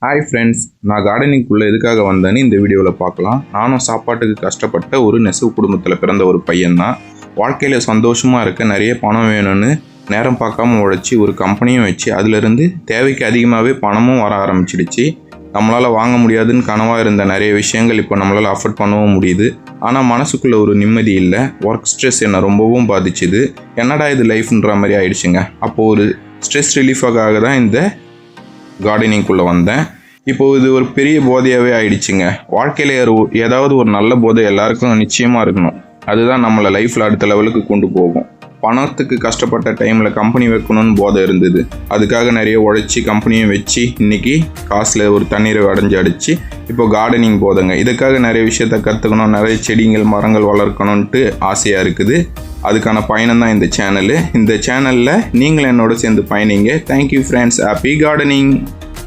Hi friends, நான் கார்டனிங்குள்ளே எதுக்காக வந்தேன்னு இந்த வீடியோவில் பார்க்கலாம். நானும் சாப்பாட்டுக்கு கஷ்டப்பட்ட ஒரு நெசவு குடும்பத்தில் பிறந்த ஒரு பையன்தான். வாழ்க்கையில் சந்தோஷமாக இருக்க நிறைய பணம் வேணும்னு நேரம் பார்க்காம உழைச்சி ஒரு கம்பெனியும் வச்சு அதிலிருந்து தேவைக்கு அதிகமாகவே பணமும் வர ஆரம்பிச்சிடுச்சு. நம்மளால் வாங்க முடியாதுன்னு கனவாக இருந்த நிறைய விஷயங்கள் இப்போ நம்மளால் அஃபோர்ட் பண்ணவும் முடியுது. ஆனால் மனசுக்குள்ளே ஒரு நிம்மதி இல்லை. ஒர்க் ஸ்ட்ரெஸ் என்னை ரொம்பவும் பாதிச்சுது. என்னடா இது லைஃப்ன்ற மாதிரி ஆயிடுச்சுங்க. அப்போது ஒரு ஸ்ட்ரெஸ் ரிலீஃபாக தான் இந்த கார்டனிங்குள்ளே வந்தேன். இப்போது இது ஒரு பெரிய போதையாகவே ஆயிடுச்சுங்க. வாழ்க்கையில் ஏதாவது ஒரு நல்ல போதை எல்லாருக்கும் நிச்சயமாக இருக்கணும். அதுதான் நம்மளை லைஃப்பில் அடுத்த லெவலுக்கு கொண்டு போகும். பணத்துக்கு கஷ்டப்பட்ட டைமில் கம்பெனி வைக்கணும்னு போதை இருந்தது. அதுக்காக நிறைய உழைச்சி கம்பெனியும் வச்சு இன்றைக்கி காசில் ஒரு தண்ணீரை அடித்து இப்போ கார்டனிங் போதைங்க. இதுக்காக நிறைய விஷயத்த கற்றுக்கணும், நிறைய செடிகள் மரங்கள் வளர்க்கணுன்ட்டு ஆசையாக இருக்குது. அதுக்கான பயணம் தான் இந்த சேனலு. இந்த சேனலில் நீங்களும் என்னோட சேர்ந்து பயணிங்க. Thank you friends. Happy gardening.